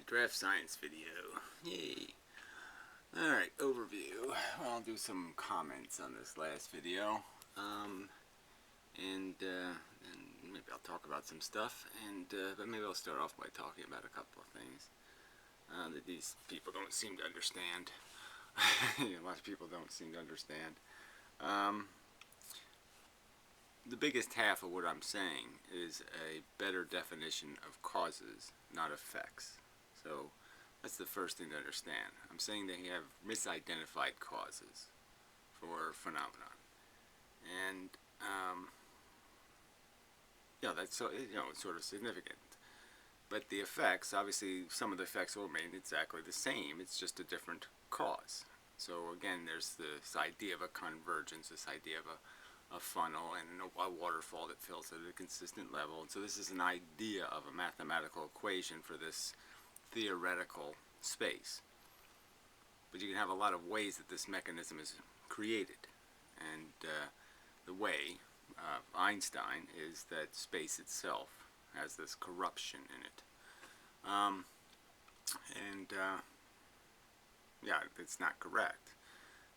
Draft science video. Yay. Alright, overview. I'll do some comments on this last video. And maybe I'll talk about some stuff. But maybe I'll start off by talking about a couple of things that these people don't seem to understand. A lot of people don't seem to understand. The biggest half of what I'm saying is a better definition of causes, not effects. So that's the first thing to understand. I'm saying they have misidentified causes for phenomenon, and that's it's sort of significant. But the effects, obviously, some of the effects will remain exactly the same. It's just a different cause. So again, there's this idea of a convergence, this idea of a funnel and a waterfall that fills at a consistent level. And so this is an idea of a mathematical equation for this theoretical space. But you can have a lot of ways that this mechanism is created. And the way Einstein is that space itself has this corruption in it. It's not correct.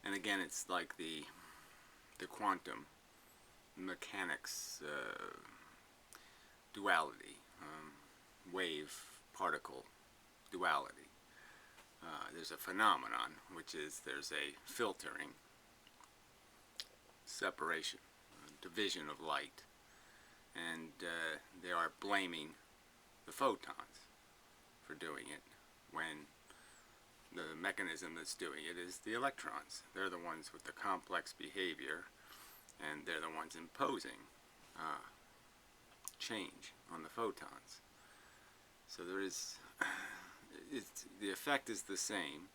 And again, it's like the quantum mechanics duality, wave-particle duality. There's a phenomenon, which is there's a filtering, separation, division of light, and they are blaming the photons for doing it when the mechanism that's doing it is the electrons. They're the ones with the complex behavior, and they're the ones imposing change on the photons. So there is, the effect is the same,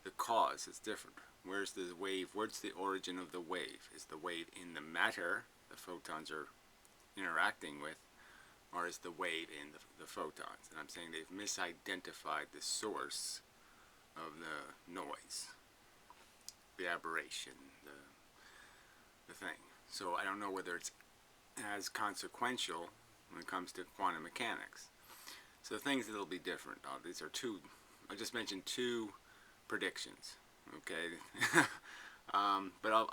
the cause is different. Where's the wave, where's the origin of the wave? Is the wave in the matter the photons are interacting with, or is the wave in the photons? And I'm saying they've misidentified the source of the noise, the aberration, the thing. So I don't know whether it's as consequential when it comes to quantum mechanics. So things that'll be different. These are two. I just mentioned two predictions. Okay, but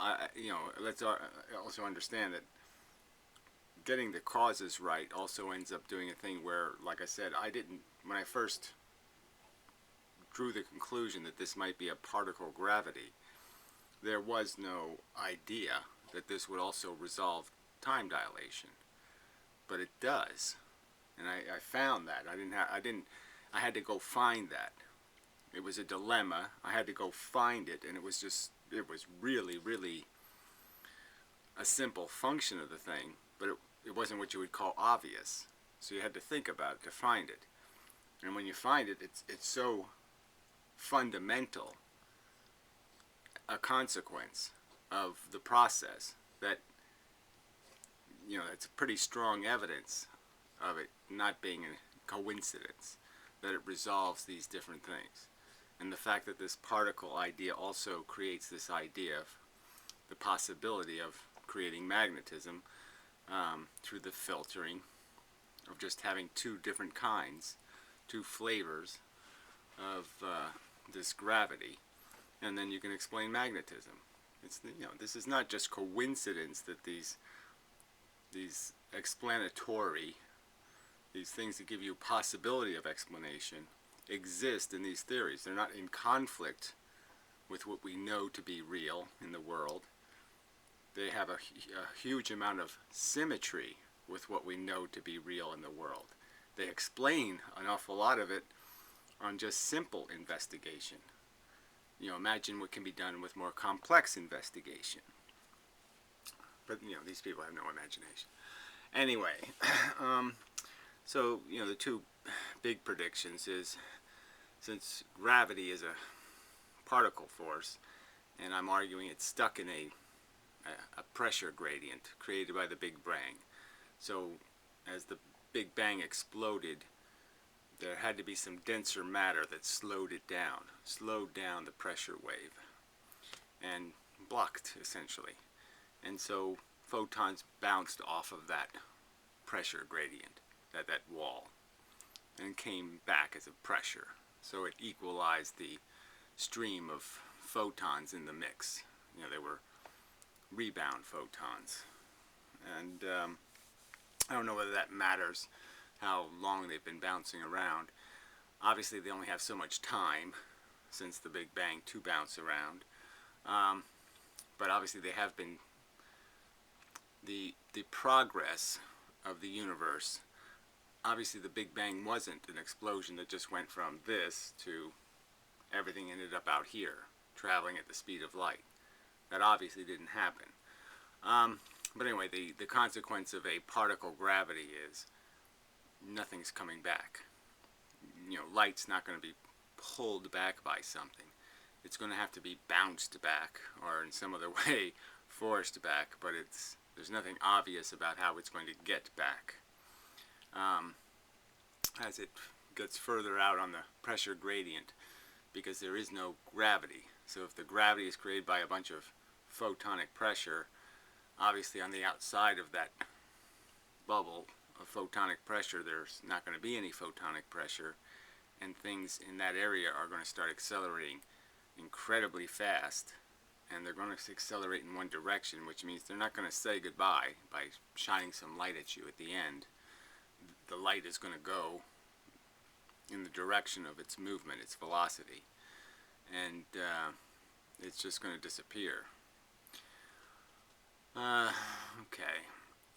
let's also understand that getting the causes right also ends up doing a thing where, like I said, when I first drew the conclusion that this might be a particle gravity, there was no idea that this would also resolve time dilation, but it does, and I found that. I had to go find that. It was a dilemma. I had to go find it, and it was really, really a simple function of the thing, but it wasn't what you would call obvious. So you had to think about it to find it. And when you find it, it's so fundamental a consequence of the process that it's pretty strong evidence of it not being a coincidence, that it resolves these different things. And the fact that this particle idea also creates this idea of the possibility of creating magnetism through the filtering of just having two different kinds, two flavors of this gravity, and then you can explain magnetism. This is not just coincidence that these explanatory, these things that give you possibility of explanation exist in these theories. They're not in conflict with what we know to be real in the world. They have a huge amount of symmetry with what we know to be real in the world. They explain an awful lot of it on just simple investigation. Imagine what can be done with more complex investigation. But, these people have no imagination. Anyway, so, the two big predictions is, since gravity is a particle force, and I'm arguing it's stuck in a pressure gradient created by the Big Bang. So, as the Big Bang exploded, there had to be some denser matter that slowed down the pressure wave, and blocked, essentially. And so photons bounced off of that pressure gradient, that wall. and came back as a pressure. So it equalized the stream of photons in the mix. They were rebound photons. And I don't know whether that matters, how long they've been bouncing around. Obviously, they only have so much time since the Big Bang to bounce around. But obviously, they have been the progress of the universe. Obviously, the Big Bang wasn't an explosion that just went from this to everything ended up out here, traveling at the speed of light. That obviously didn't happen. But anyway, the consequence of a particle gravity is nothing's coming back. Light's not going to be pulled back by something. It's going to have to be bounced back, or in some other way forced back, but there's nothing obvious about how it's going to get back. As it gets further out on the pressure gradient, because there is no gravity. So if the gravity is created by a bunch of photonic pressure, obviously on the outside of that bubble of photonic pressure, there's not going to be any photonic pressure, and things in that area are going to start accelerating incredibly fast, and they're going to accelerate in one direction, which means they're not going to say goodbye by shining some light at you at the end. The light is going to go in the direction of its movement, its velocity, and it's just going to disappear. Okay,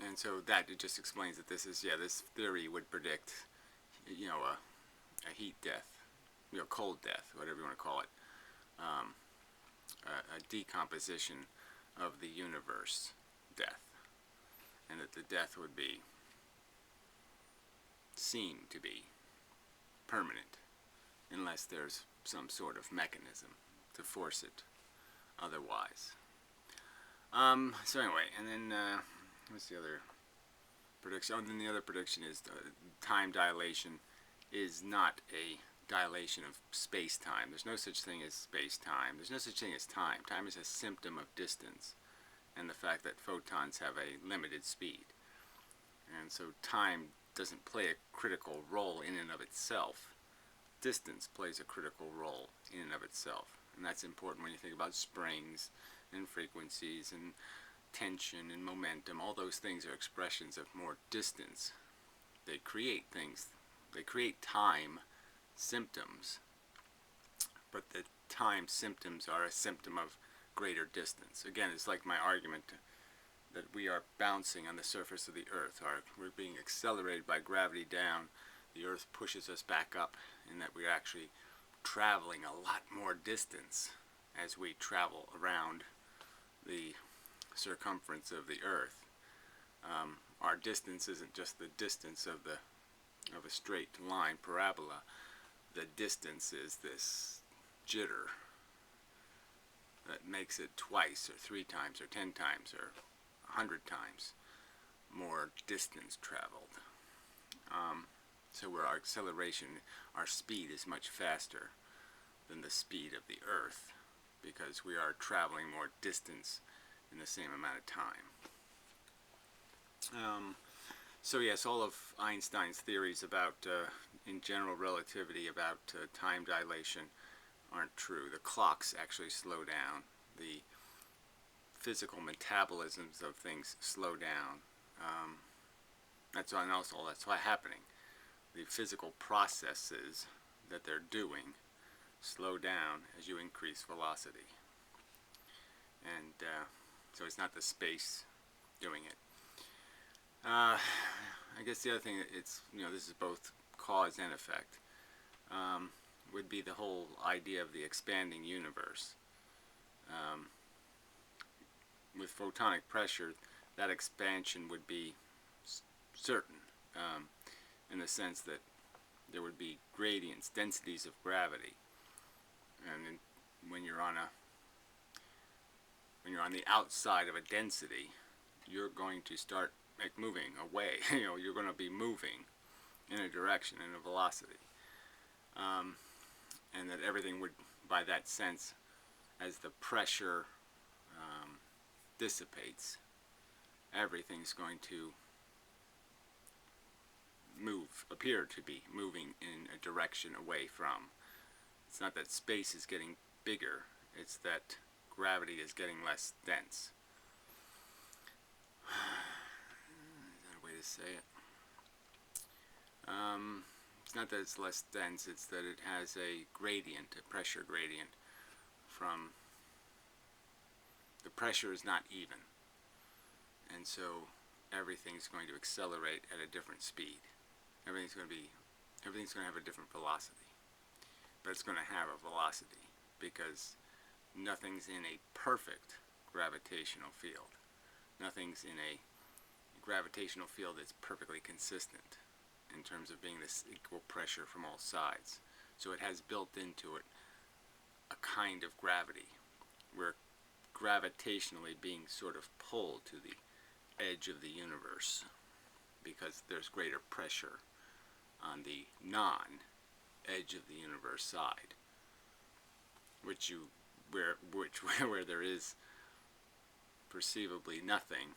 and so that it just explains that this theory would predict, a heat death, cold death, whatever you want to call it, a decomposition of the universe death, and that the death would seem to be permanent, unless there's some sort of mechanism to force it otherwise. So anyway, and then what's the other prediction? Oh, then the other prediction is time dilation is not a dilation of space-time. There's no such thing as space-time. There's no such thing as time. Time is a symptom of distance and the fact that photons have a limited speed. And so time doesn't play a critical role in and of itself. Distance plays a critical role in and of itself. And that's important when you think about springs and frequencies and tension and momentum. All those things are expressions of more distance. They create things. They create time symptoms. But the time symptoms are a symptom of greater distance. Again, it's like my argument that we are bouncing on the surface of the Earth. We're being accelerated by gravity down. The Earth pushes us back up, and that we're actually traveling a lot more distance as we travel around the circumference of the Earth. Our distance isn't just the distance of a straight line parabola. The distance is this jitter that makes it twice or 3 times or 10 times or 100 times more distance traveled. So where our acceleration, our speed is much faster than the speed of the Earth, because we are traveling more distance in the same amount of time. So yes, all of Einstein's theories about, in general relativity, about time dilation aren't true. The clocks actually slow down. The physical metabolisms of things slow down. That's what's happening. The physical processes that they're doing slow down as you increase velocity. And so it's not the space doing it. I guess the other thing, this is both cause and effect, would be the whole idea of the expanding universe. With photonic pressure, that expansion would be certain, in the sense that there would be gradients, densities of gravity, and when you're on the outside of a density, you're going to start moving away. You're going to be moving in a direction, in a velocity, and that everything would, by that sense, as the pressure dissipates, everything's going to appear to be moving in a direction away from. It's not that space is getting bigger, it's that gravity is getting less dense. Is that a way to say it? It's not that it's less dense, it's that it has a gradient, a pressure gradient from, the pressure is not even. And so everything's going to accelerate at a different speed. Everything's going to have a different velocity. But it's going to have a velocity because nothing's in a perfect gravitational field. Nothing's in a gravitational field that's perfectly consistent in terms of being this equal pressure from all sides. So it has built into it a kind of gravity. We're gravitationally being sort of pulled to the edge of the universe because there's greater pressure on the non-edge of the universe side, where there is perceivably nothing,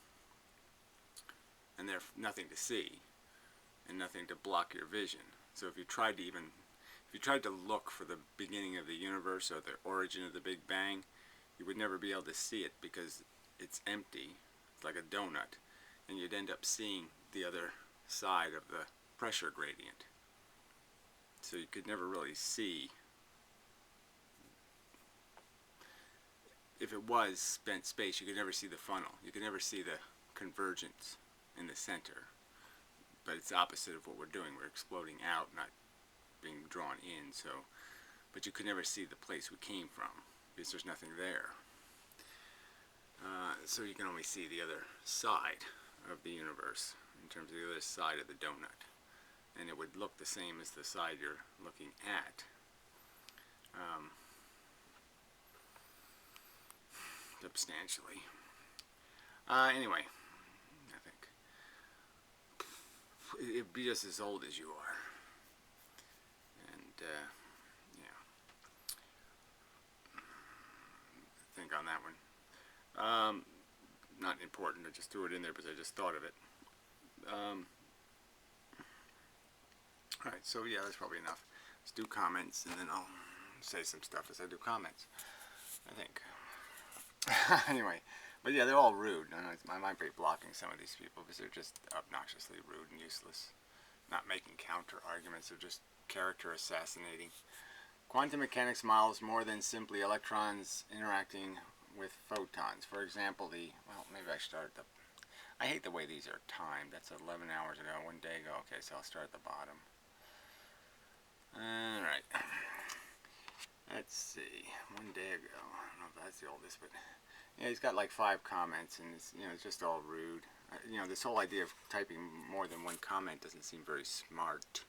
and there's nothing to see, and nothing to block your vision. So if you tried to look for the beginning of the universe or the origin of the Big Bang, you would never be able to see it because it's empty. It's like a donut, and you'd end up seeing the other side of the pressure gradient. So you could never really see. If it was spent space, you could never see the funnel. You could never see the convergence in the center. But it's the opposite of what we're doing. We're exploding out, not being drawn in. But you could never see the place we came from because there's nothing there. So you can only see the other side of the universe in terms of the other side of the donut. And it would look the same as the side you're looking at. Substantially. Anyway, I think it'd be just as old as you are. And, yeah. Think on that one. Not important, I just threw it in there because I just thought of it. Alright, so yeah, that's probably enough. Let's do comments, and then I'll say some stuff as I do comments, I think. Anyway, but yeah, they're all rude. I might be blocking some of these people because they're just obnoxiously rude and useless. Not making counter arguments, they're just character assassinating. Quantum mechanics models more than simply electrons interacting with photons. For example, well, maybe I start at the, I hate the way these are timed. That's 11 hours ago, 1 day ago. Okay, so I'll start at the bottom. Alright. Let's see. 1 day ago. I don't know if that's the oldest, but yeah, he's got like 5 comments, and it's, it's just all rude. This whole idea of typing more than 1 comment doesn't seem very smart.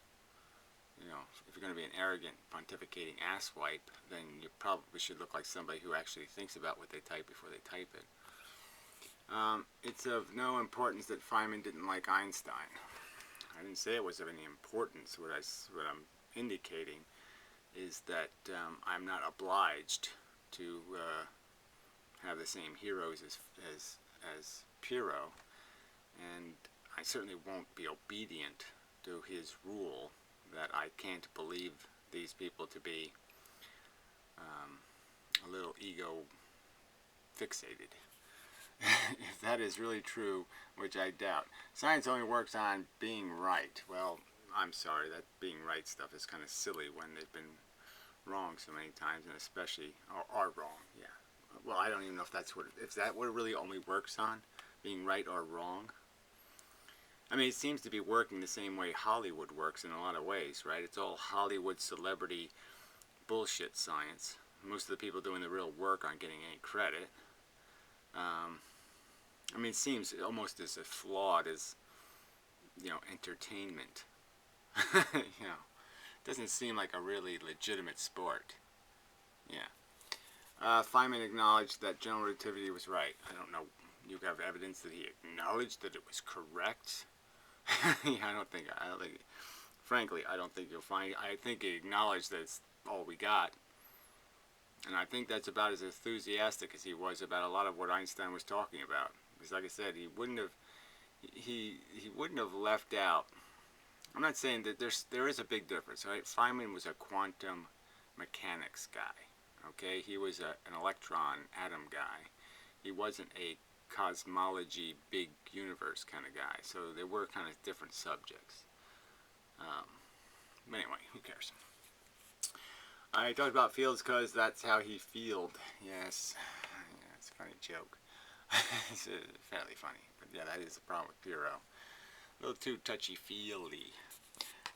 If you're going to be an arrogant, pontificating asswipe, then you probably should look like somebody who actually thinks about what they type before they type it. It's of no importance that Feynman didn't like Einstein. I didn't say it was of any importance. What I'm indicating is that I'm not obliged to have the same heroes as Pyrrho, and I certainly won't be obedient to his rule that I can't believe these people to be a little ego fixated. If that is really true, which I doubt. Science only works on being right. Well, I'm sorry, that being right stuff is kind of silly when they've been wrong so many times, and especially are wrong. Yeah. Well, I don't even know if that what it really only works on, being right or wrong. I mean, it seems to be working the same way Hollywood works in a lot of ways, right? It's all Hollywood celebrity bullshit science. Most of the people doing the real work aren't getting any credit. I mean, it seems almost as flawed as, entertainment. It doesn't seem like a really legitimate sport. Yeah. Feynman acknowledged that general relativity was right. I don't know. You have evidence that he acknowledged that it was correct? I don't think, frankly, I don't think you'll find, I think he acknowledged that it's all we got. And I think that's about as enthusiastic as he was about a lot of what Einstein was talking about. Because like I said, he wouldn't have left out I'm not saying that there is a big difference, right? Feynman was a quantum mechanics guy. Okay, he was an electron atom guy. He wasn't a cosmology, big universe kind of guy. So they were kind of different subjects. But anyway, who cares? I talked about Fields because that's how he field. Yes, yeah, it's a funny joke. It's fairly funny, but yeah, that is the problem with Piro. A little too touchy-feely.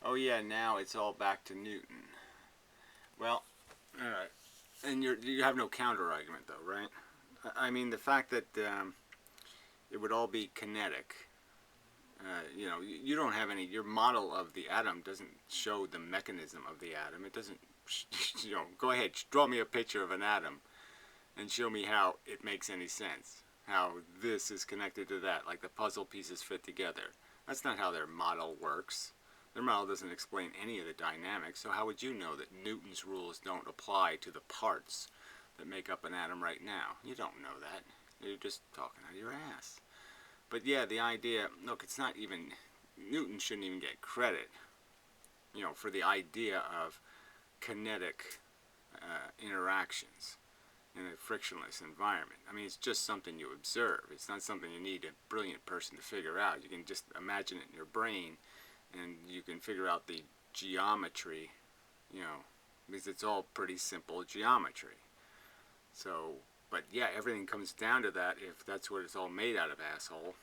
Oh yeah, now it's all back to Newton. Well, all right, and you have no counter argument though, right? I mean, the fact that it would all be kinetic. You know, you don't have any. Your model of the atom doesn't show the mechanism of the atom. It doesn't. You know, go ahead, draw me a picture of an atom, and show me how it makes any sense. How this is connected to that, like the puzzle pieces fit together. That's not how their model works. Their model doesn't explain any of the dynamics. So how would you know that Newton's rules don't apply to the parts that make up an atom right now? You don't know that. You're just talking out of your ass. But yeah, the idea, look, it's not even, Newton shouldn't even get credit, you know, for the idea of kinetic interactions in a frictionless environment. I mean, it's just something you observe. It's not something you need a brilliant person to figure out. You can just imagine it in your brain, and you can figure out the geometry, you know, because it's all pretty simple geometry. So, but yeah, everything comes down to that if that's what it's all made out of, asshole.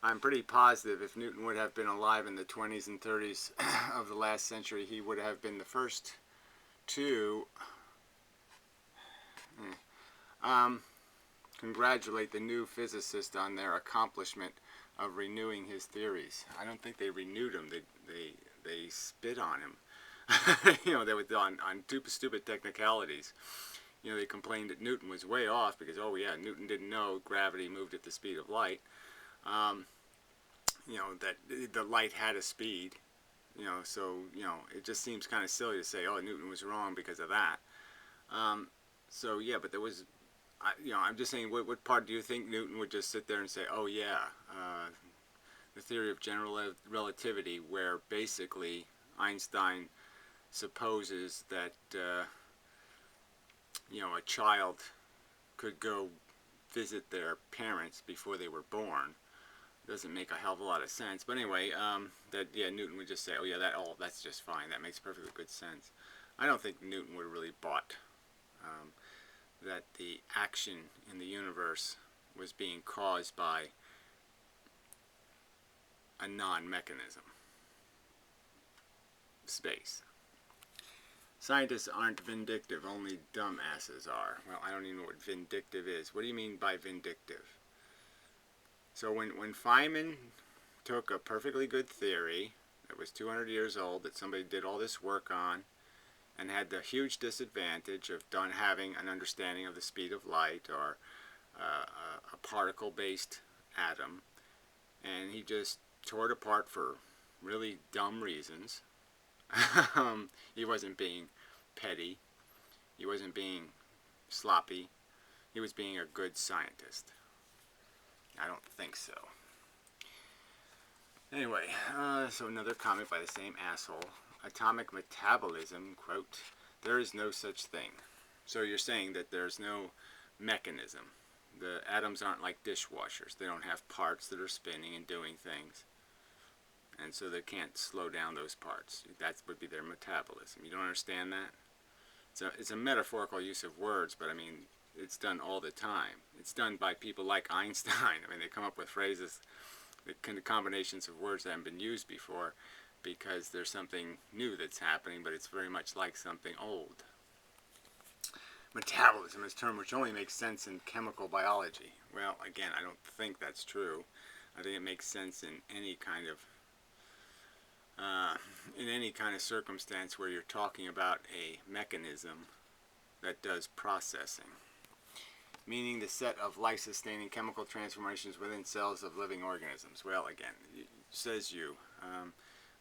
I'm pretty positive if Newton would have been alive in the 20s and 30s of the last century, he would have been the first to congratulate the new physicist on their accomplishment of renewing his theories. I don't think they renewed him. They spit on him. You know, they were on stupid technicalities. You know, they complained that Newton was way off because, oh yeah, Newton didn't know gravity moved at the speed of light. You know, that the light had a speed. You know, so, you know, it just seems kind of silly to say, oh, Newton was wrong because of that. So, yeah, but there was, you know, I'm just saying, what part do you think Newton would just sit there and say, oh, yeah, the theory of general relativity, where basically Einstein supposes that, you know, a child could go visit their parents before they were born. Doesn't make a hell of a lot of sense. But anyway, that, yeah, Newton would just say, oh, yeah, that's just fine. That makes perfectly good sense. I don't think Newton would have really bought that the action in the universe was being caused by a non-mechanism. Space. Scientists aren't vindictive, only dumbasses are. Well, I don't even know what vindictive is. What do you mean by vindictive? So when Feynman took a perfectly good theory that was 200 years old that somebody did all this work on and had the huge disadvantage of having an understanding of the speed of light or a particle-based atom, and he just tore it apart for really dumb reasons. He wasn't being petty. He wasn't being sloppy. He was being a good scientist. I don't think so. Anyway, so another comment by the same asshole. Atomic metabolism, quote, there is no such thing. So you're saying that there's no mechanism. The atoms aren't like dishwashers. They don't have parts that are spinning and doing things. And so they can't slow down those parts. That would be their metabolism. You don't understand that? It's a metaphorical use of words, but I mean, it's done all the time. It's done by people like Einstein. I mean, they come up with phrases, the kind of combinations of words that haven't been used before because there's something new that's happening, but it's very much like something old. Metabolism is a term which only makes sense in chemical biology. Well, again, I don't think that's true. I think it makes sense in any kind of circumstance where you're talking about a mechanism that does processing, meaning the set of life-sustaining chemical transformations within cells of living organisms. Well, again, says you,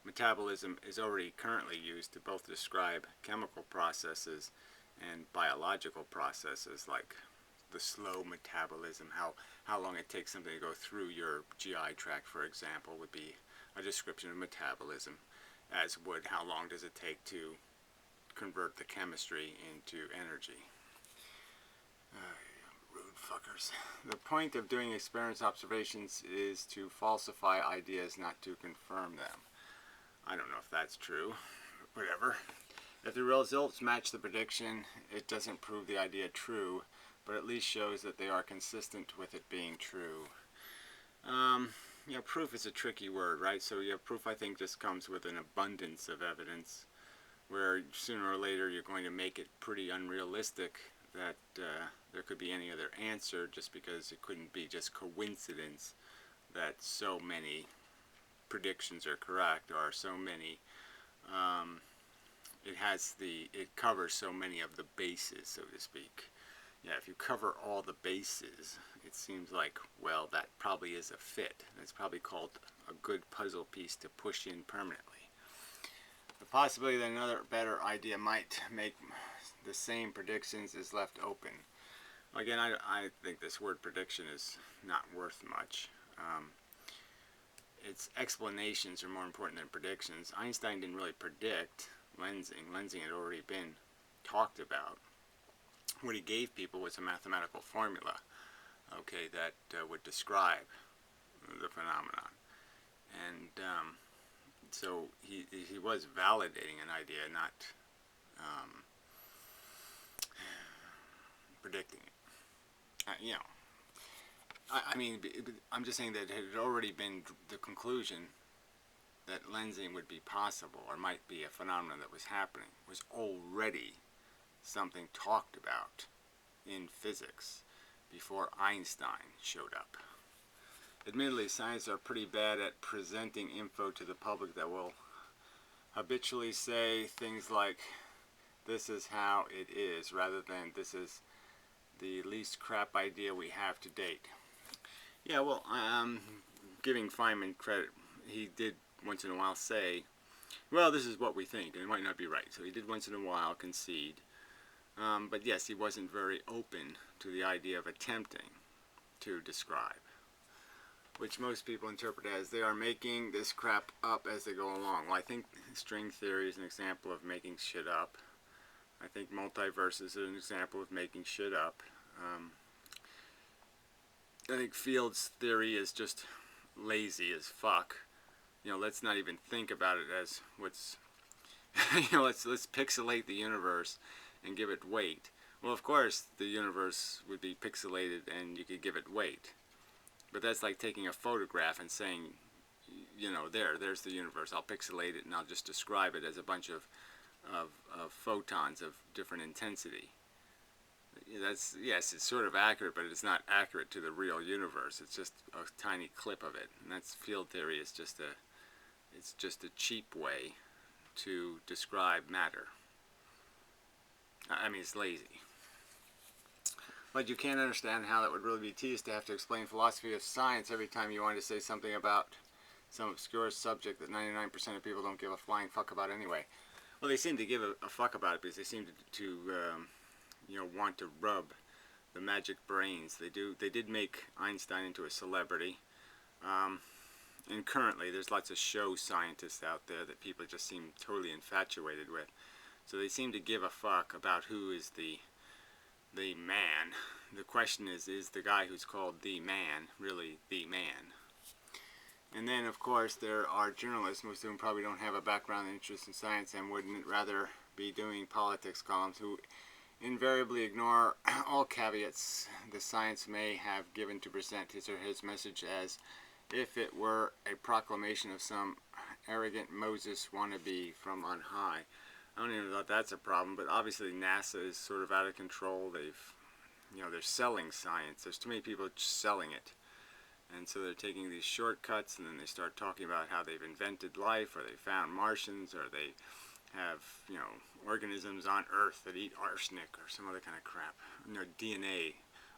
metabolism is already currently used to both describe chemical processes and biological processes, like the slow metabolism, how long it takes something to go through your GI tract, for example, would be a description of metabolism, as would how long does it take to convert the chemistry into energy. Rude fuckers. The point of doing experience observations is to falsify ideas, not to confirm them. I don't know if that's true. Whatever. If the results match the prediction, it doesn't prove the idea true, but at least shows that they are consistent with it being true. Proof is a tricky word, right? So proof, I think, just comes with an abundance of evidence, where sooner or later you're going to make it pretty unrealistic that there could be any other answer, just because it couldn't be just coincidence that so many predictions are correct, or so many it covers so many of the bases, so to speak. Yeah, if you cover all the bases, it seems like, well, that probably is a fit. That's probably called a good puzzle piece to push in permanently. The possibility that another better idea might make the same predictions is left open. Again, I think this word prediction is not worth much. Its explanations are more important than predictions. Einstein didn't really predict lensing. Lensing had already been talked about. What he gave people was a mathematical formula, okay, that would describe the phenomenon. And so he was validating an idea, not predicting it. I'm just saying that it had already been the conclusion that lensing would be possible, or might be a phenomenon that was happening, was already something talked about in physics before Einstein showed up. Admittedly, scientists are pretty bad at presenting info to the public that will habitually say things like, this is how it is, rather than this is the least crap idea we have to date. Yeah, well, I'm giving Feynman credit. He did once in a while say, well, this is what we think, and it might not be right. So he did once in a while concede. But yes, he wasn't very open to the idea of attempting to describe, which most people interpret as they are making this crap up as they go along. Well, I think string theory is an example of making shit up. I think multiverses is an example of making shit up. I think Field's theory is just lazy as fuck. Let's not even think about it as what's, let's pixelate the universe and give it weight. Well, of course, the universe would be pixelated and you could give it weight. But that's like taking a photograph and saying, there's the universe. I'll pixelate it and I'll just describe it as a bunch of photons of different intensity. Yes, it's sort of accurate, but it's not accurate to the real universe. It's just a tiny clip of it. And that's field theory. It's just a cheap way to describe matter. It's lazy. But you can't understand how that would really be teased to have to explain philosophy of science every time you want to say something about some obscure subject that 99% of people don't give a flying fuck about anyway. Well, they seem to give a fuck about it because they seem to want to rub the magic brains. They did make Einstein into a celebrity. And currently, there's lots of show scientists out there that people just seem totally infatuated with. So they seem to give a fuck about who is the man. The question is the guy who's called the man really the man? And then, of course, there are journalists, most of whom probably don't have a background interest in science and wouldn't rather be doing politics columns, who invariably ignore all caveats the science may have given to present his or his message as if it were a proclamation of some arrogant Moses wannabe from on high. I don't even know if that's a problem, but obviously NASA is sort of out of control. They're selling science. There's too many people just selling it. And so they're taking these shortcuts, and then they start talking about how they've invented life, or they found Martians, or they have, organisms on Earth that eat arsenic, or some other kind of crap. DNA,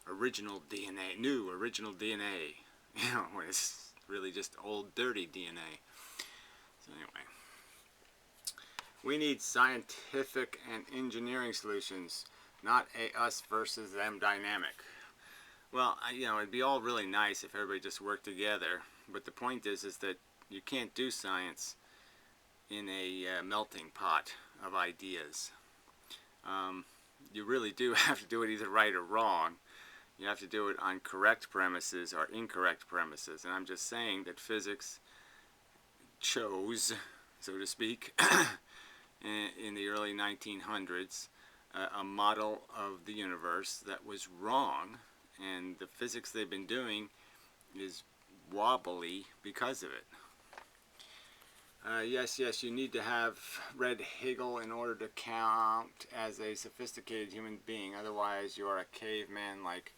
original DNA, new original DNA. When it's really just old, dirty DNA. So anyway. We need scientific and engineering solutions, not a us versus them dynamic. Well, it'd be all really nice if everybody just worked together, but the point is that You can't do science in a melting pot of ideas. You really do have to do it either right or wrong. You have to do it on correct premises or incorrect premises. And I'm just saying that physics chose, so to speak, in the early 1900s, a model of the universe that was wrong, and the physics they've been doing is wobbly because of it. Yes, you need to have read Hegel in order to count as a sophisticated human being. Otherwise, you're a caveman like...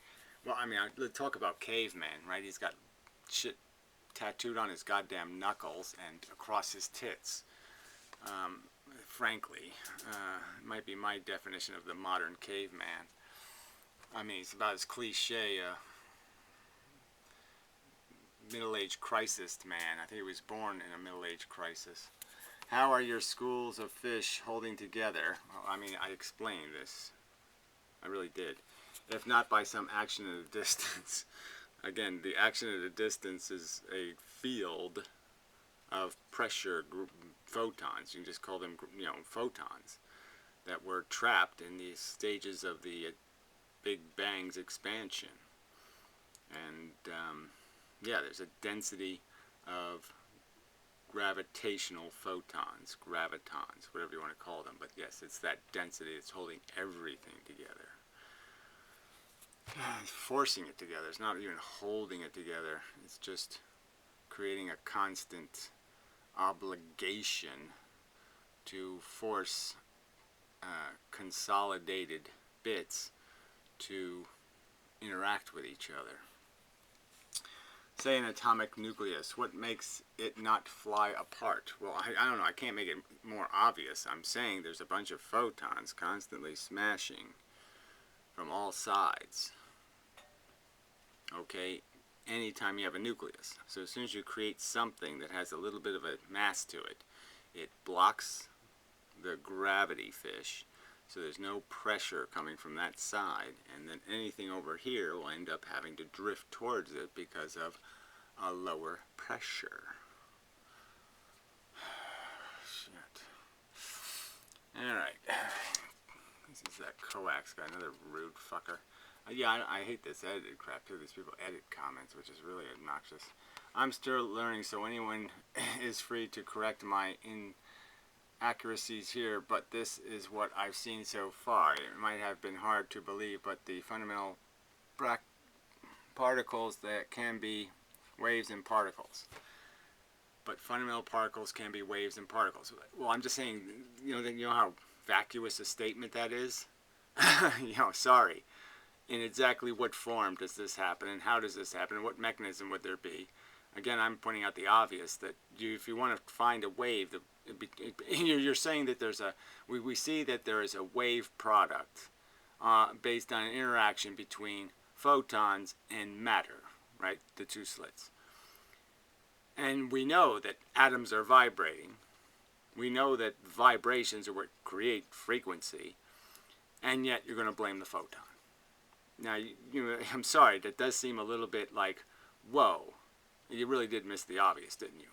Well, I mean, let's talk about caveman, right? He's got shit tattooed on his goddamn knuckles and across his tits. Frankly, might be my definition of the modern caveman. I mean, it's about as cliche middle-age crisis man. I think he was born in a middle-age crisis. How are your schools of fish holding together? Well, I mean, I explained this. I really did. If not by some action at a distance. Again, the action at a distance is a field of pressure photons. You can just call them, photons that were trapped in the stages of the Big Bang's expansion. And yeah, there's a density of gravitational photons, gravitons, whatever you want to call them. But yes, it's that density that's holding everything together. It's forcing it together. It's not even holding it together. It's just creating a constant obligation to force consolidated bits to interact with each other. Say an atomic nucleus, what makes it not fly apart? Well, I don't know, I can't make it more obvious. I'm saying there's a bunch of photons constantly smashing from all sides. Okay, anytime you have a nucleus. So as soon as you create something that has a little bit of a mass to it, it blocks the gravity fish, so there's no pressure coming from that side, and then anything over here will end up having to drift towards it because of a lower pressure. Shit. Alright. This is that coax guy, another rude fucker. Yeah, I hate this edited crap too. These people edit comments, which is really obnoxious. I'm still learning, so anyone is free to correct my inaccuracies here, but this is what I've seen so far. It might have been hard to believe, but the fundamental particles that can be waves and particles. But fundamental particles can be waves and particles. Well, I'm just saying, you know how vacuous a statement that is? Sorry. In exactly what form does this happen, and how does this happen, and what mechanism would there be? Again, I'm pointing out the obvious, that if you want to find a wave, you're saying that there's we see that there is a wave product based on an interaction between photons and matter, right? The two slits. And we know that atoms are vibrating. We know that vibrations are what create frequency, and yet you're going to blame the photon. Now, I'm sorry, that does seem a little bit like, whoa, you really did miss the obvious, didn't you?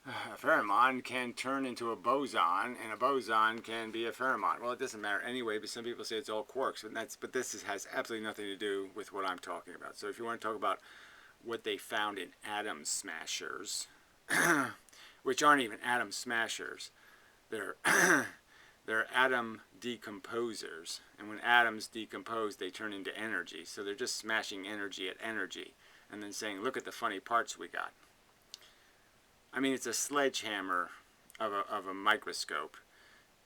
A ferrimon can turn into a boson, and a boson can be a ferrimon. Well, it doesn't matter anyway, but some people say it's all quarks, but this has absolutely nothing to do with what I'm talking about. So if you want to talk about what they found in atom smashers, which aren't even atom smashers, they're atom decomposers, and when atoms decompose, they turn into energy. So they're just smashing energy at energy, and then saying, look at the funny parts we got. I mean, it's a sledgehammer of a microscope,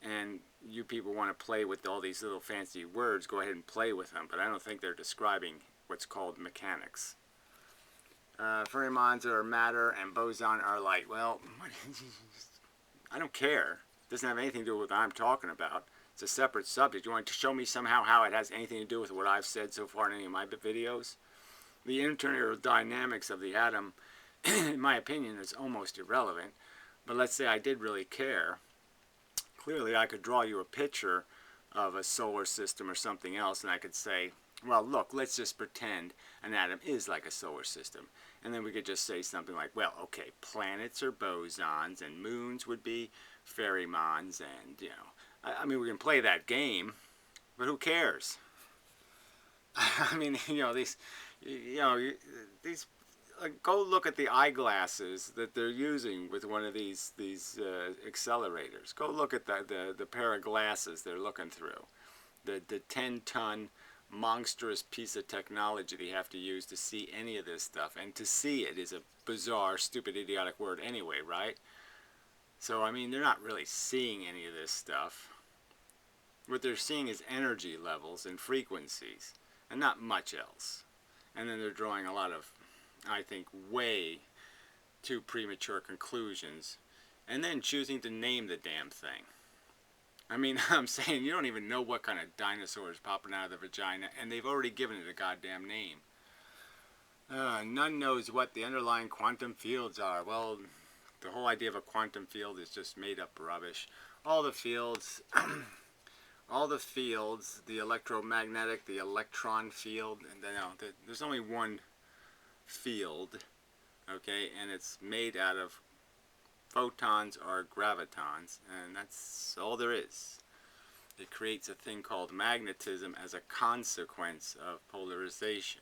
and you people want to play with all these little fancy words, go ahead and play with them, but I don't think they're describing what's called mechanics. Ferrimons are matter, and boson are light. Well, I don't care. It doesn't have anything to do with what I'm talking about. It's a separate subject. You want to show me somehow how it has anything to do with what I've said so far in any of my videos? The internal dynamics of the atom, in my opinion, is almost irrelevant. But let's say I did really care. Clearly, I could draw you a picture of a solar system or something else, and I could say, well, look, let's just pretend an atom is like a solar system. And then we could just say something like, well, okay, planets are bosons and moons would be ferrimons, and, you know, I mean, we can play that game, but who cares? I mean, you know, these go look at the eyeglasses that they're using with one of these accelerators. Go look at the pair of glasses they're looking through. The 10-ton monstrous piece of technology they have to use to see any of this stuff. And to see it is a bizarre, stupid, idiotic word anyway, right? So, I mean, they're not really seeing any of this stuff. What they're seeing is energy levels and frequencies, and not much else. And then they're drawing a lot of, I think, way too premature conclusions, and then choosing to name the damn thing. I mean, I'm saying you don't even know what kind of dinosaur is popping out of the vagina, and they've already given it a goddamn name. None knows what the underlying quantum fields are. Well, the whole idea of a quantum field is just made up rubbish. All the fields, the electromagnetic, the electron field, and there's only one field, okay, and it's made out of photons or gravitons, and that's all there is. It creates a thing called magnetism as a consequence of polarization.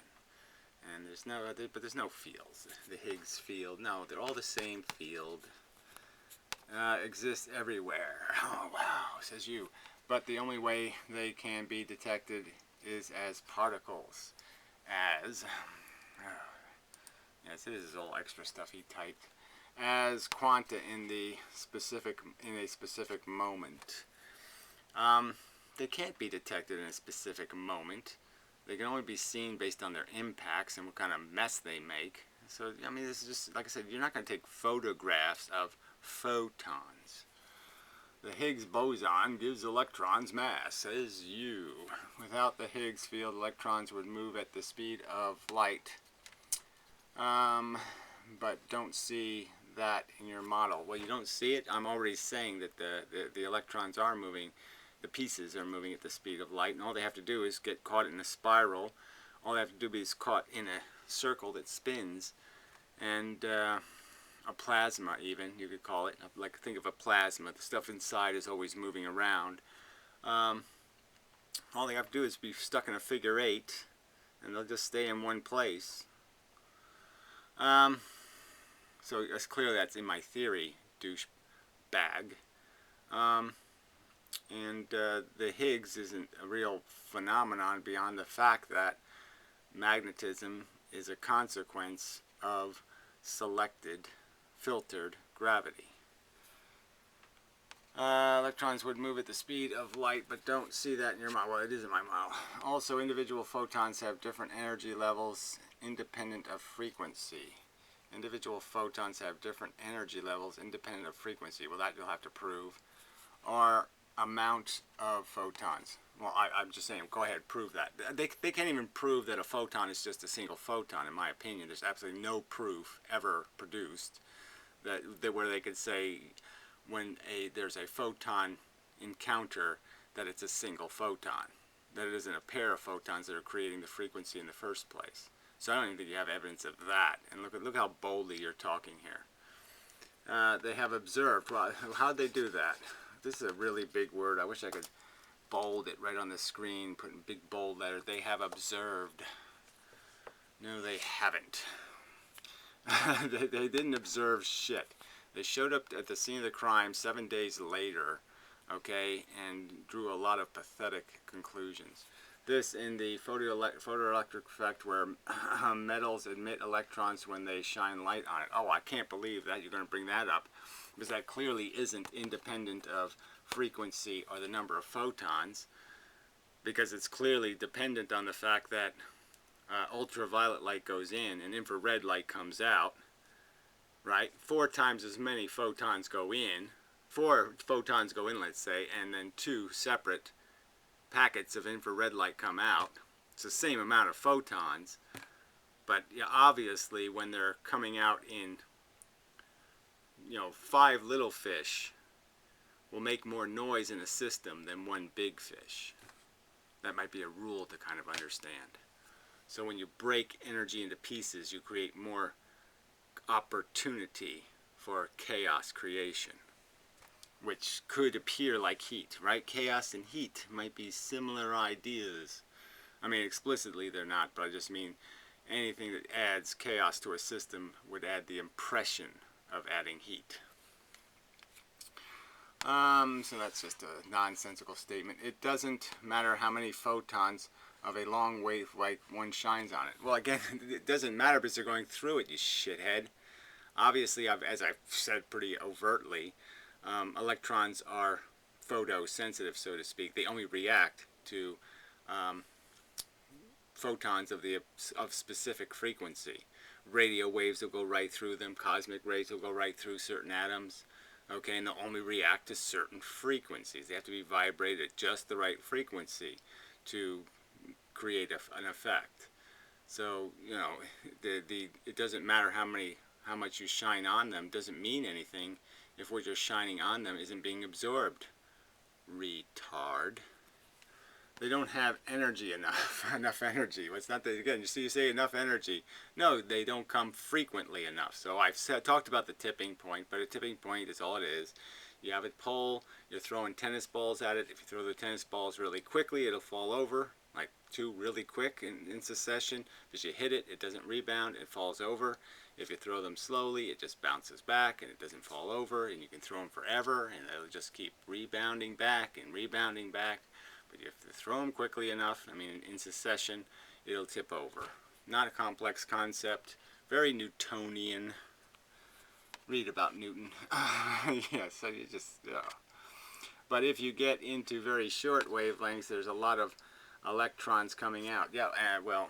And there's no fields. The Higgs field, no, they're all the same field. Exists everywhere. Oh wow, says you. But the only way they can be detected is as particles. As yes, this is all extra stuff he typed. As quanta in a specific moment. They can't be detected in a specific moment. They can only be seen based on their impacts and what kind of mess they make. So, I mean, this is just, like I said, you're not going to take photographs of photons. The Higgs boson gives electrons mass, says you. Without the Higgs field, electrons would move at the speed of light. But don't see that in your model. Well, you don't see it. I'm already saying that the electrons are moving. The pieces are moving at the speed of light, and all they have to do is get caught in a spiral. All they have to do is caught in a circle that spins, and a plasma, even you could call it. Like, think of a plasma. The stuff inside is always moving around. All they have to do is be stuck in a figure 8, and they'll just stay in one place. So it's clearly that's in my theory, douchebag. And the Higgs isn't a real phenomenon beyond the fact that magnetism is a consequence of selected, filtered gravity. Electrons would move at the speed of light, but don't see that in your model. Well, it is in my model. Also, individual photons have different energy levels independent of frequency. Individual photons have different energy levels independent of frequency. Well, that you'll have to prove. Or amount of photons. Well, I'm just saying, go ahead, prove that. They can't even prove that a photon is just a single photon, in my opinion. There's absolutely no proof ever produced that where they could say when there's a photon encounter that it's a single photon, that it isn't a pair of photons that are creating the frequency in the first place. So I don't even think you have evidence of that. And look how boldly you're talking here. They have observed. Well, how'd they do that? This is a really big word. I wish I could bold it right on the screen, put in big bold letters. They have observed. No, they haven't. They didn't observe shit. They showed up at the scene of the crime 7 days later, okay, and drew a lot of pathetic conclusions. This in the photoelectric effect, where metals emit electrons when they shine light on it. Oh, I can't believe that you're going to bring that up, because that clearly isn't independent of frequency or the number of photons, because it's clearly dependent on the fact that ultraviolet light goes in and infrared light comes out, right? 4 times as many photons go in. 4 photons go in, let's say, and then 2 separate packets of infrared light come out. It's the same amount of photons, but yeah, obviously when they're coming out in, 5 little fish will make more noise in a system than 1 big fish. That might be a rule to kind of understand. So when you break energy into pieces, you create more opportunity for chaos creation, which could appear like heat, right? Chaos and heat might be similar ideas. I mean, explicitly they're not, but I just mean anything that adds chaos to a system would add the impression of adding heat. So that's just a nonsensical statement. It doesn't matter how many photons of a long wavelength one shines on it. Well, again, it doesn't matter because they're going through it, you shithead. Obviously, as I've said pretty overtly, electrons are photosensitive, so to speak. They only react to photons of specific frequency. Radio waves will go right through them. Cosmic rays will go right through certain atoms. Okay, and they'll only react to certain frequencies. They have to be vibrated at just the right frequency to create an effect. So, you know, it doesn't matter how much you shine on them. Doesn't mean anything if what you're shining on them isn't being absorbed. Retard. They don't have energy enough energy. It's not that, again, you say enough energy. No, they don't come frequently enough. So I've talked about the tipping point, but a tipping point is all it is. You have a pole, you're throwing tennis balls at it. If you throw the tennis balls really quickly, it'll fall over, like two really quick in succession. If you hit it, it doesn't rebound, it falls over. If you throw them slowly, it just bounces back and it doesn't fall over, and you can throw them forever and it'll just keep rebounding back and rebounding back. But if you throw them quickly enough, I mean in succession, it'll tip over. Not a complex concept, very Newtonian. Read about Newton. Yeah, so you just, But if you get into very short wavelengths, there's a lot of electrons coming out. Yeah, well,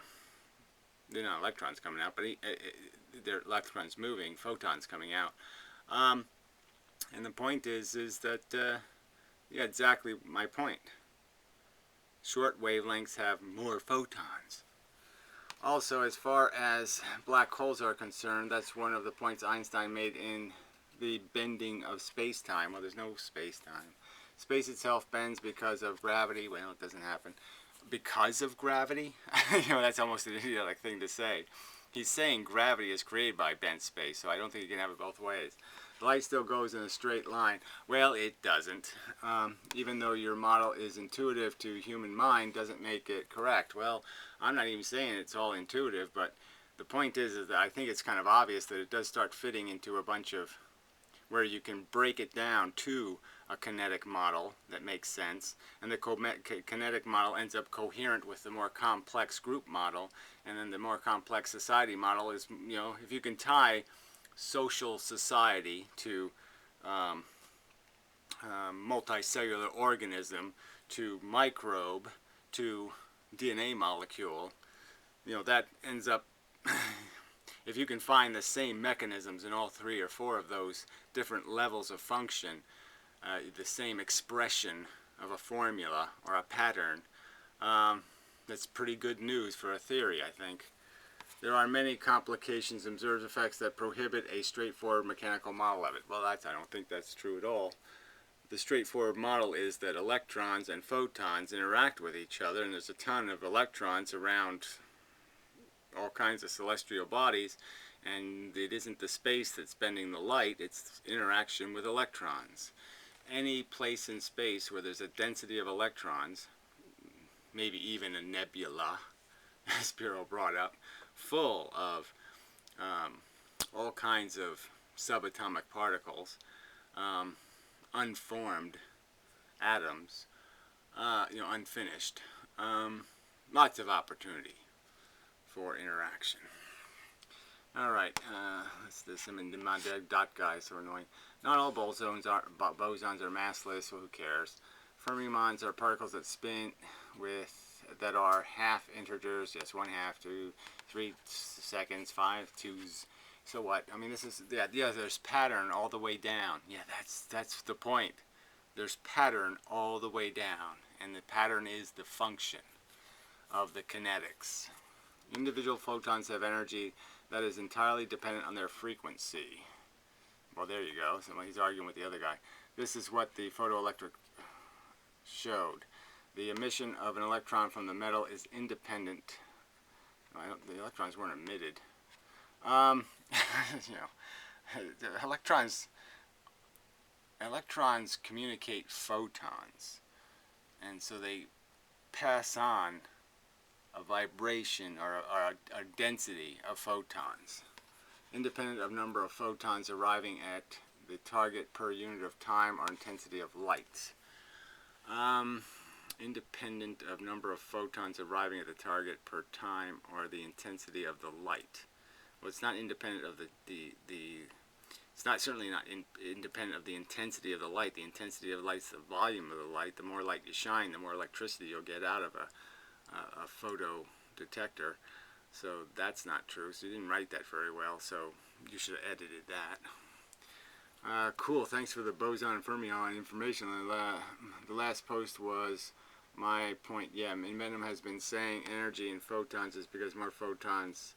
they're not electrons coming out, but they're electrons moving, photons coming out. And the point is that, yeah, exactly my point. Short wavelengths have more photons. Also, as far as black holes are concerned, that's one of the points Einstein made in the bending of space-time. Well, there's no space-time. Space itself bends because of gravity. Well, it doesn't happen. Because of gravity? You know, that's almost an idiotic thing to say. He's saying gravity is created by bent space, so I don't think you can have it both ways. Light still goes in a straight line. Well, it doesn't. Even though your model is intuitive to human mind, doesn't make it correct. Well, I'm not even saying it's all intuitive, but the point is that I think it's kind of obvious that it does start fitting into a bunch of where you can break it down to a kinetic model that makes sense, and the kinetic model ends up coherent with the more complex group model, and then the more complex society model is, you know, if you can tie social society to multicellular organism to microbe to DNA molecule, you know, that ends up if you can find the same mechanisms in all 3 or 4 of those different levels of function, the same expression of a formula or a pattern, that's pretty good news for a theory, I think. There are many complications and observed effects that prohibit a straightforward mechanical model of it. Well, I don't think that's true at all. The straightforward model is that electrons and photons interact with each other, and there's a ton of electrons around all kinds of celestial bodies, and it isn't the space that's bending the light, it's interaction with electrons. Any place in space where there's a density of electrons, maybe even a nebula, as Spiro brought up, full of all kinds of subatomic particles, unformed atoms, you know, unfinished, lots of opportunity for interaction. Alright, my dot guys are annoying. Not all bosons are massless, so who cares? Fermions are particles that spin that are half integers, yes, 1/2, 2, 3 seconds, 5 twos. So what? I mean, this is, yeah, there's pattern all the way down. Yeah, that's the point. There's pattern all the way down, and the pattern is the function of the kinetics. Individual photons have energy that is entirely dependent on their frequency. Well, there you go. So he's arguing with the other guy. This is what the photoelectric showed. The emission of an electron from the metal is independent. The electrons weren't emitted. You know, the electrons communicate photons, and so they pass on a vibration or a density of photons, independent of number of photons arriving at the target per unit of time or intensity of light. Independent of number of photons arriving at the target per time or the intensity of the light. Well, it's not independent of it's not certainly not independent of the intensity of the light. The intensity of the light is the volume of the light. The more light you shine, the more electricity you'll get out of a photo detector. So that's not true. So you didn't write that very well, so you should have edited that. Cool, thanks for the boson and fermion information. The last post was my point. Yeah, Inventum has been saying energy in photons is because more photons.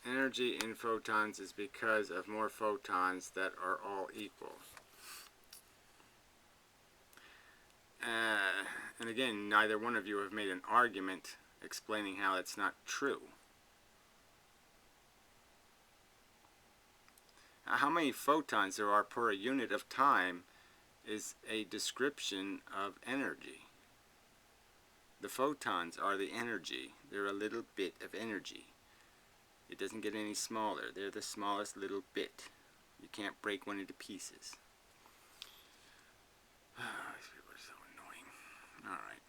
Energy in photons is because of more photons that are all equal. And again, neither one of you have made an argument explaining how it's not true. How many photons there are per unit of time is a description of energy. The photons are the energy. They're a little bit of energy. It doesn't get any smaller. They're the smallest little bit. You can't break one into pieces. These people are so annoying. Alright.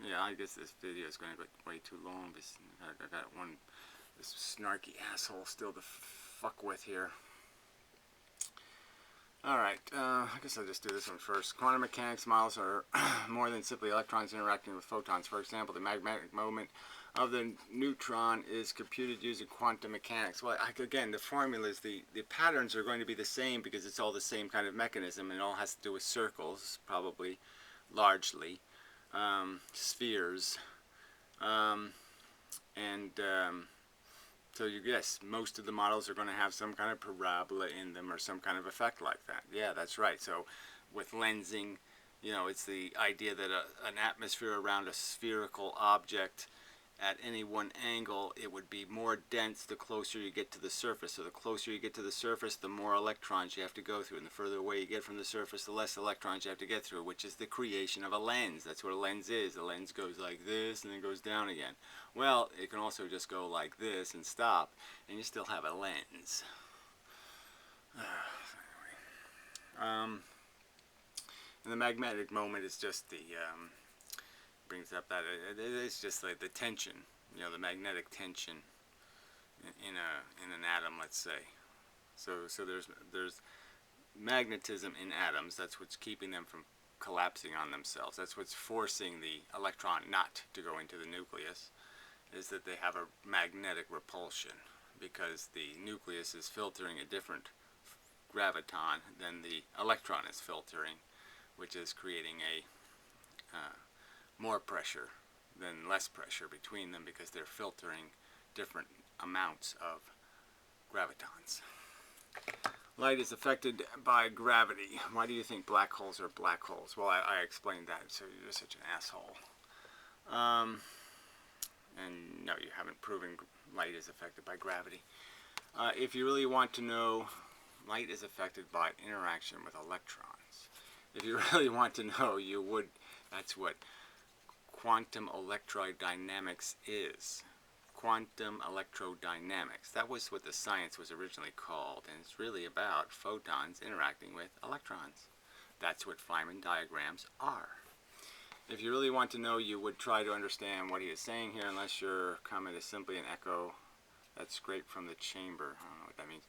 Yeah, I guess this video is going to get way too long. I got this snarky asshole still to fuck with here. Alright, I guess I'll just do this one first. Quantum mechanics models are more than simply electrons interacting with photons. For example, the magnetic moment of the neutron is computed using quantum mechanics. Well, again, the formulas, the patterns are going to be the same because it's all the same kind of mechanism, and it all has to do with circles, probably, largely, spheres, so yes, most of the models are going to have some kind of parabola in them or some kind of effect like that. Yeah, that's right. So with lensing, you know, it's the idea that an atmosphere around a spherical object at any one angle, it would be more dense the closer you get to the surface. So the closer you get to the surface, the more electrons you have to go through. And the further away you get from the surface, the less electrons you have to get through, which is the creation of a lens. That's what a lens is. A lens goes like this and then goes down again. Well, it can also just go like this and stop, and you still have a lens. And the magnetic moment is just the... brings up that it's just like the tension, you know, the magnetic tension in an atom, let's say. So there's magnetism in atoms. That's what's keeping them from collapsing on themselves. That's what's forcing the electron not to go into the nucleus, is that they have a magnetic repulsion because the nucleus is filtering a different graviton than the electron is filtering, which is creating a more pressure than less pressure between them because they're filtering different amounts of gravitons. Light is affected by gravity. Why do you think black holes are black holes? Well, I explained that, so you're such an asshole. And no, you haven't proven light is affected by gravity. If you really want to know, light is affected by interaction with electrons. If you really want to know, you would, that's what quantum electrodynamics is. Quantum electrodynamics. That was what the science was originally called, and it's really about photons interacting with electrons. That's what Feynman diagrams are. If you really want to know, you would try to understand what he is saying here, unless your comment is simply an echo that's scraped from the chamber. I don't know what that means.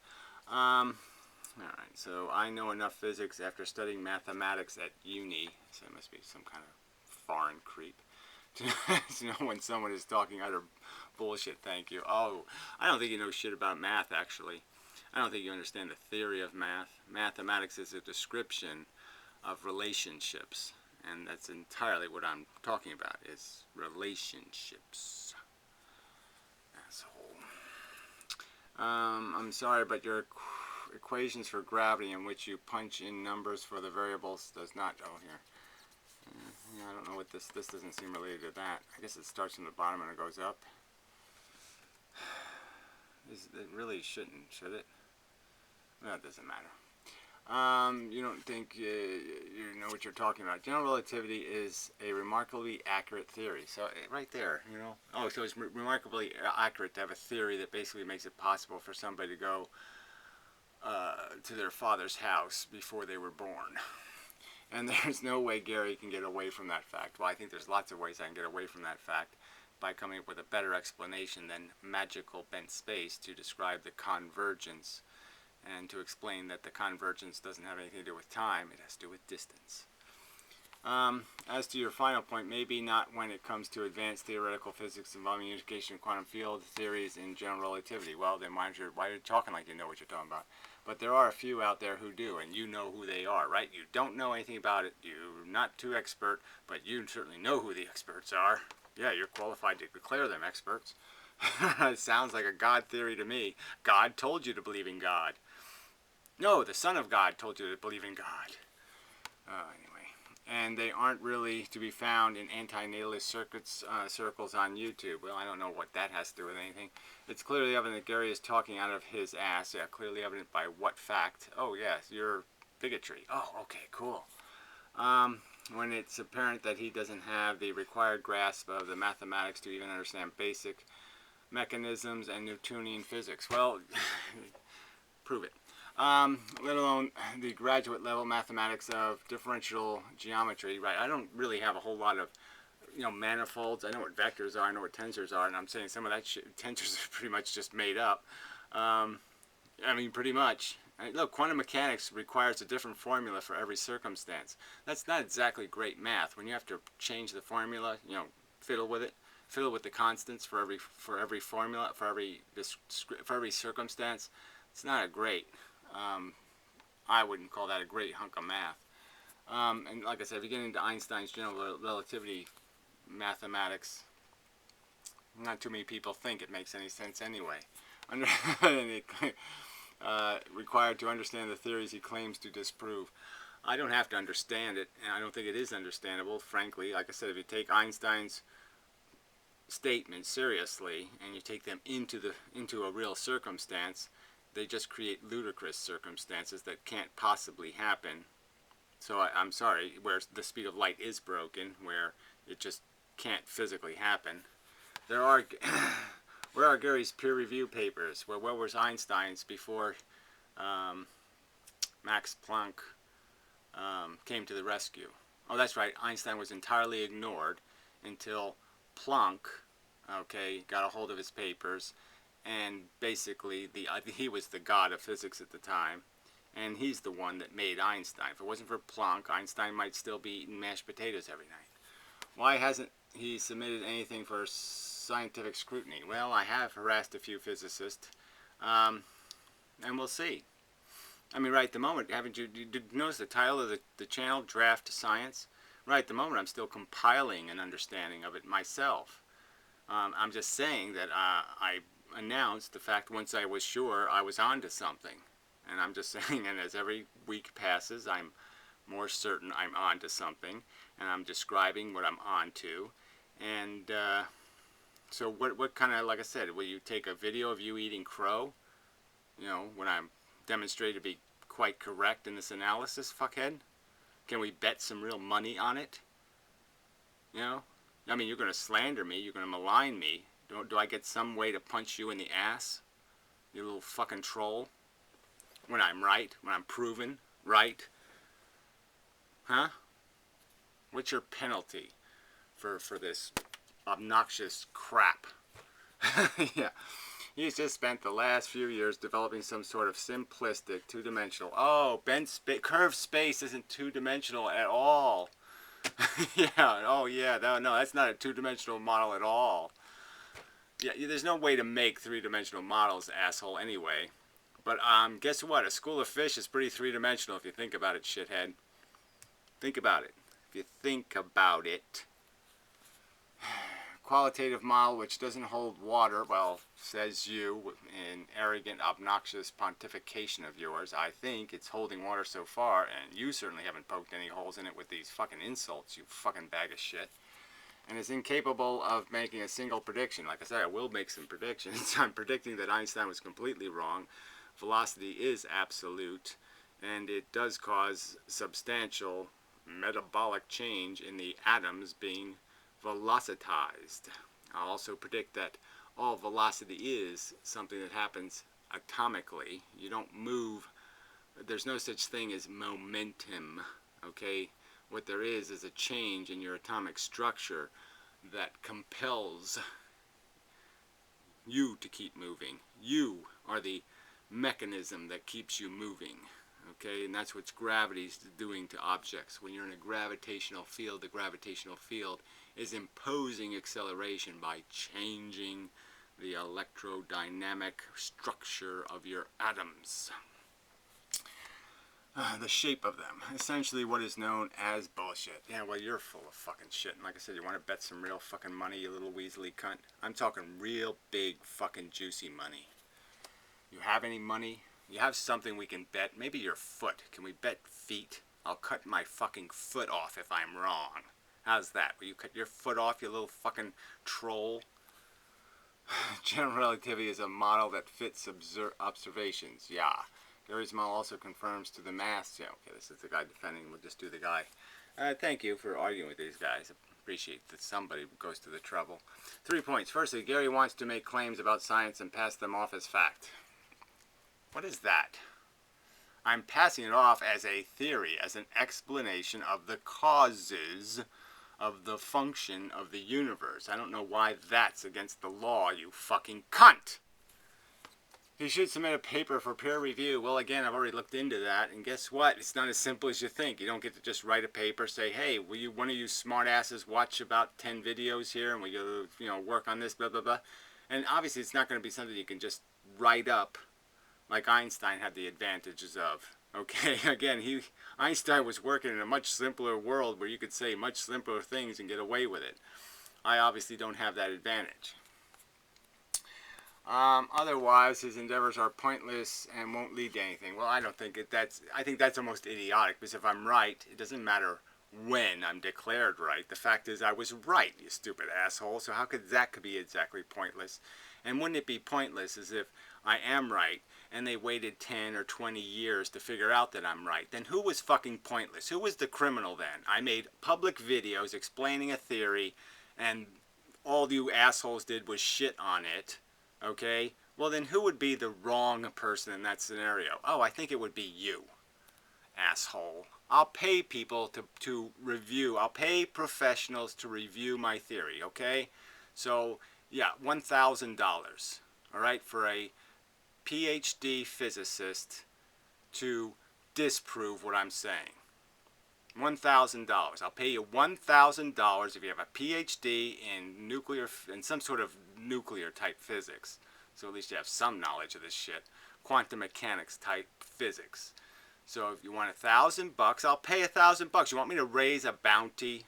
Alright, so I know enough physics after studying mathematics at uni, so it must be some kind of foreign creep, to know when someone is talking utter bullshit. Thank you. Oh, I don't think you know shit about math, actually. I don't think you understand the theory of math. Mathematics is a description of relationships, and that's entirely what I'm talking about, is relationships. Asshole. I'm sorry, but your equations for gravity in which you punch in numbers for the variables does not... Oh, here. I don't know what but this doesn't seem related to that. I guess it starts from the bottom and it goes up. It really shouldn't, should it? No, it doesn't matter. You don't think you know what you're talking about. General relativity is a remarkably accurate theory. So right there, you know. Oh, so it's remarkably accurate to have a theory that basically makes it possible for somebody to go to their father's house before they were born. And there's no way Gary can get away from that fact. Well, I think there's lots of ways I can get away from that fact by coming up with a better explanation than magical bent space to describe the convergence and to explain that the convergence doesn't have anything to do with time, it has to do with distance. As to your final point, maybe not when it comes to advanced theoretical physics involving unification of quantum field theories in general relativity. Well, then why are you talking like you know what you're talking about? But there are a few out there who do, and you know who they are, right? You don't know anything about it, you're not too expert, but you certainly know who the experts are. Yeah, you're qualified to declare them experts. It sounds like a God theory to me. God told you to believe in God. No, the Son of God told you to believe in God. Anyway, and they aren't really to be found in anti-natalist circles on YouTube. Well, I don't know what that has to do with anything. It's clearly evident that Gary is talking out of his ass. Yeah, clearly evident by what fact? Oh, yes, your bigotry. Oh, okay, cool. When it's apparent that he doesn't have the required grasp of the mathematics to even understand basic mechanisms and Newtonian physics. Well, prove it. Let alone the graduate level mathematics of differential geometry, right? I don't really have a whole lot of, you know, manifolds. I know what vectors are, I know what tensors are, and I'm saying some of that shit, tensors are pretty much just made up. I mean, pretty much. Look, quantum mechanics requires a different formula for every circumstance. That's not exactly great math. When you have to change the formula, you know, fiddle with the constants for every formula, for every circumstance. It's not a great. I wouldn't call that a great hunk of math. And like I said, if you get into Einstein's general relativity mathematics, not too many people think it makes any sense anyway. Required to understand the theories he claims to disprove. I don't have to understand it, and I don't think it is understandable, frankly. Like I said, if you take Einstein's statements seriously and you take them into a real circumstance, they just create ludicrous circumstances that can't possibly happen. So I'm sorry, where the speed of light is broken, where it just can't physically happen. There are where are Gary's peer review papers? Where was Einstein's before Max Planck came to the rescue? Oh, that's right, Einstein was entirely ignored until Planck, okay, got a hold of his papers, and basically he was the god of physics at the time, and he's the one that made Einstein. If it wasn't for Planck, Einstein might still be eating mashed potatoes every night. Why hasn't he submitted anything for scientific scrutiny? Well, I have harassed a few physicists, and we'll see. I mean, right at the moment, haven't you noticed the title of the channel, Draft Science? Right at the moment, I'm still compiling an understanding of it myself. I'm just saying that I announced the fact once I was sure I was onto something. And I'm just saying, and as every week passes, I'm more certain I'm onto something, and I'm describing what I'm onto. And so what kind of, like I said, will you take a video of you eating crow? You know, when I'm demonstrated to be quite correct in this analysis, fuckhead? Can we bet some real money on it? You know? I mean, you're going to slander me, you're going to malign me. Do I get some way to punch you in the ass? You little fucking troll? When I'm right? When I'm proven right? Huh? What's your penalty for this obnoxious crap? Yeah. He's just spent the last few years developing some sort of simplistic, two-dimensional... Oh, curved space isn't two-dimensional at all. Yeah, oh yeah, no, that's not a two-dimensional model at all. Yeah, there's no way to make three-dimensional models, asshole, anyway. But guess what? A school of fish is pretty three-dimensional if you think about it, shithead. Think about it. If you think about it. qualitative model which doesn't hold water, well, says you in arrogant, obnoxious pontification of yours. I think it's holding water so far, and you certainly haven't poked any holes in it with these fucking insults, you fucking bag of shit. And is incapable of making a single prediction. Like I said, I will make some predictions. I'm predicting that Einstein was completely wrong. Velocity is absolute, and it does cause substantial metabolic change in the atoms being velocitized. I'll also predict that all velocity is something that happens atomically. You don't move. There's no such thing as momentum, okay? What there is a change in your atomic structure that compels you to keep moving. You are the mechanism that keeps you moving, okay? And that's what gravity's doing to objects. When you're in a gravitational field, the gravitational field is imposing acceleration by changing the electrodynamic structure of your atoms. The shape of them. Essentially what is known as bullshit. Yeah, well, you're full of fucking shit. And like I said, you want to bet some real fucking money, you little weaselly cunt? I'm talking real big fucking juicy money. You have any money? You have something we can bet? Maybe your foot. Can we bet feet? I'll cut my fucking foot off if I'm wrong. How's that? Will you cut your foot off, you little fucking troll? General relativity is a model that fits observations. Yeah. Gary's model also confirms to the mass. Yeah, okay, this is the guy defending. We'll just do the guy. Thank you for arguing with these guys. Appreciate that somebody goes to the trouble. 3 points. Firstly, Gary wants to make claims about science and pass them off as fact. What is that? I'm passing it off as a theory, as an explanation of the causes of the function of the universe. I don't know why that's against the law, you fucking cunt! He should submit a paper for peer review. Well, again, I've already looked into that, and guess what? It's not as simple as you think. You don't get to just write a paper, say, hey, will you, one of you smartasses watch about 10 videos here, and will you, work on this, blah, blah, blah. And obviously, it's not going to be something you can just write up like Einstein had the advantages of. Okay, again, Einstein was working in a much simpler world where you could say much simpler things and get away with it. I obviously don't have that advantage. Otherwise, his endeavors are pointless and won't lead to anything. Well, I don't think I think that's almost idiotic, because if I'm right, it doesn't matter when I'm declared right. The fact is I was right, you stupid asshole, so how could that be exactly pointless? And wouldn't it be pointless as if I am right, and they waited 10 or 20 years to figure out that I'm right? Then who was fucking pointless? Who was the criminal then? I made public videos explaining a theory, and all you assholes did was shit on it. Okay? Well, then who would be the wrong person in that scenario? Oh, I think it would be you, asshole. I'll pay people to review. I'll pay professionals to review my theory, okay? So, yeah, $1,000, all right, for a PhD physicist to disprove what I'm saying. $1,000. I'll pay you $1,000 if you have a PhD in some sort of nuclear type physics. So at least you have some knowledge of this shit. Quantum mechanics type physics. So if you want $1,000, I'll pay $1,000. You want me to raise a bounty?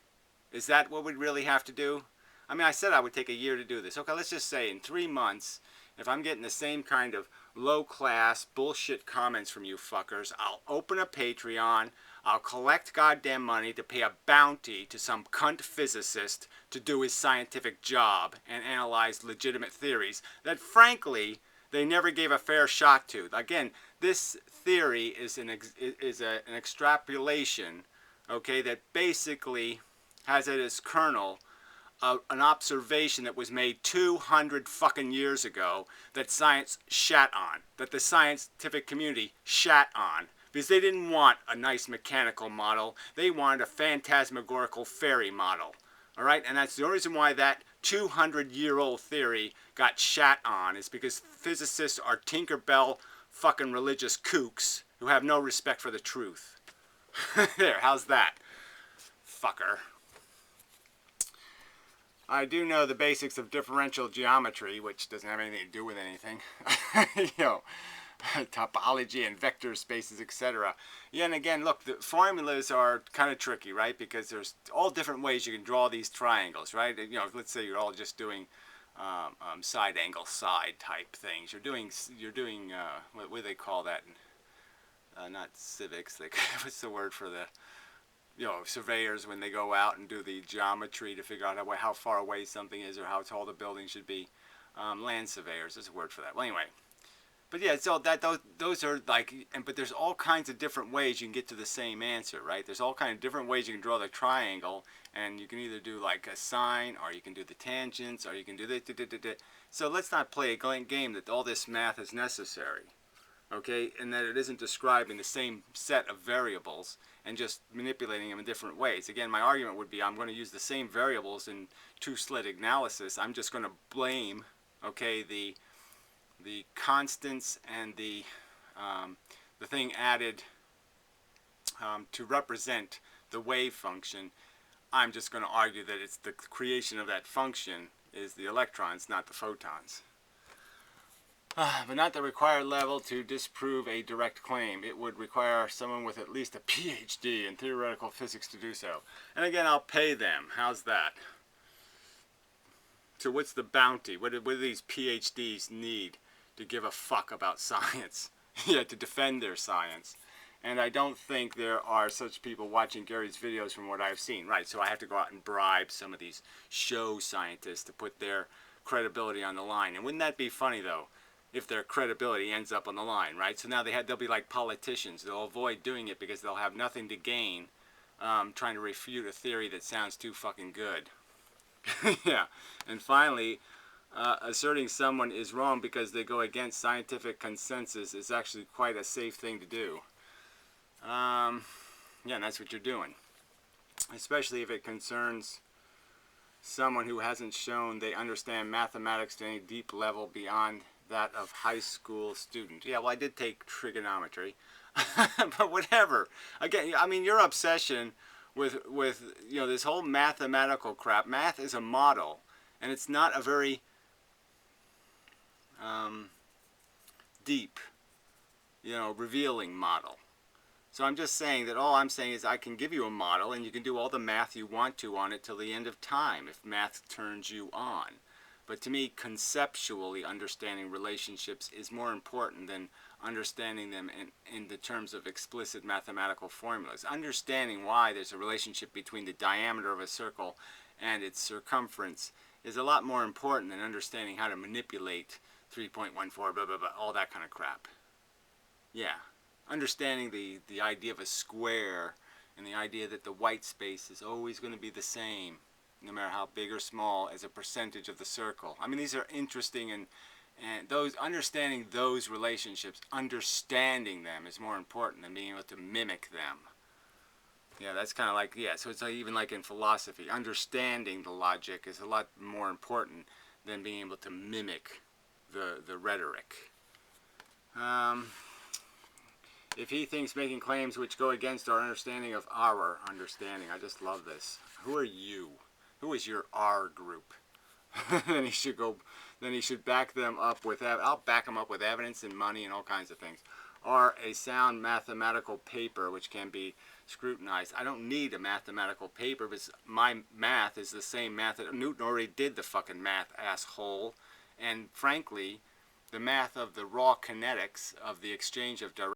Is that what we'd really have to do? I mean, I said I would take a year to do this. Okay, let's just say in 3 months, if I'm getting the same kind of low-class bullshit comments from you fuckers, I'll open a Patreon. I'll collect goddamn money to pay a bounty to some cunt physicist to do his scientific job and analyze legitimate theories that, frankly, they never gave a fair shot to. Again, this theory is an extrapolation, okay, that basically has at its kernel an observation that was made 200 fucking years ago that science shat on, that the scientific community shat on, because they didn't want a nice mechanical model. They wanted a phantasmagorical fairy model. All right? And that's the only reason why that 200-year-old theory got shat on, is because physicists are Tinkerbell fucking religious kooks who have no respect for the truth. There, how's that? Fucker. I do know the basics of differential geometry, which doesn't have anything to do with anything. topology and vector spaces, etc. Yeah, and again, look, the formulas are kind of tricky, right? Because there's all different ways you can draw these triangles, right? You know, let's say you're all just doing side angle side type things. You're doing what do they call that? Not civics. Like, what's the word for the surveyors when they go out and do the geometry to figure out how far away something is or how tall the building should be. Land surveyors, there's a word for that. Well, anyway, but yeah, so those are like, but there's all kinds of different ways you can get to the same answer, right? There's all kinds of different ways you can draw the triangle, and you can either do like a sine, or you can do the tangents, or you can do the. So let's not play a game that all this math is necessary, okay? And that it isn't describing the same set of variables and just manipulating them in different ways. Again, my argument would be I'm going to use the same variables in two-slit analysis. I'm just going to blame, okay, the constants and the thing added to represent the wave function. I'm just going to argue that it's the creation of that function is the electrons, not the photons. But not the required level to disprove a direct claim. It would require someone with at least a PhD in theoretical physics to do so. And again, I'll pay them. How's that? So what's the bounty? What do these PhDs need to give a fuck about science? Yeah, to defend their science. And I don't think there are such people watching Gary's videos from what I've seen. Right, so I have to go out and bribe some of these show scientists to put their credibility on the line. And wouldn't that be funny, though, if their credibility ends up on the line, right? So now they'll be like politicians. They'll avoid doing it because they'll have nothing to gain trying to refute a theory that sounds too fucking good. Yeah, and finally, asserting someone is wrong because they go against scientific consensus is actually quite a safe thing to do. Yeah, and that's what you're doing. Especially if it concerns someone who hasn't shown they understand mathematics to any deep level beyond that of high school student. Yeah, well, I did take trigonometry. But whatever. Again, I mean, your obsession with this whole mathematical crap. Math is a model, and it's not a very deep, revealing model. So I'm just saying that all I'm saying is I can give you a model and you can do all the math you want to on it till the end of time if math turns you on. But to me, conceptually understanding relationships is more important than understanding them in the terms of explicit mathematical formulas. Understanding why there's a relationship between the diameter of a circle and its circumference is a lot more important than understanding how to manipulate 3.14, blah, blah, blah, all that kind of crap. Yeah. Understanding the idea of a square and the idea that the white space is always going to be the same, no matter how big or small, as a percentage of the circle. I mean, these are interesting, and those understanding those relationships, understanding them is more important than being able to mimic them. Yeah, that's kind of like, yeah, so it's like, even like in philosophy, understanding the logic is a lot more important than being able to mimic the rhetoric. If he thinks making claims which go against our understanding of our understanding, I just love this. Who are you? Who is your R group? Then he should back them up with, I'll back them up with evidence and money and all kinds of things. Or a sound mathematical paper which can be scrutinized. I don't need a mathematical paper because my math is the same math that Newton already did the fucking math, asshole. And frankly, the math of the raw kinetics of the exchange of directions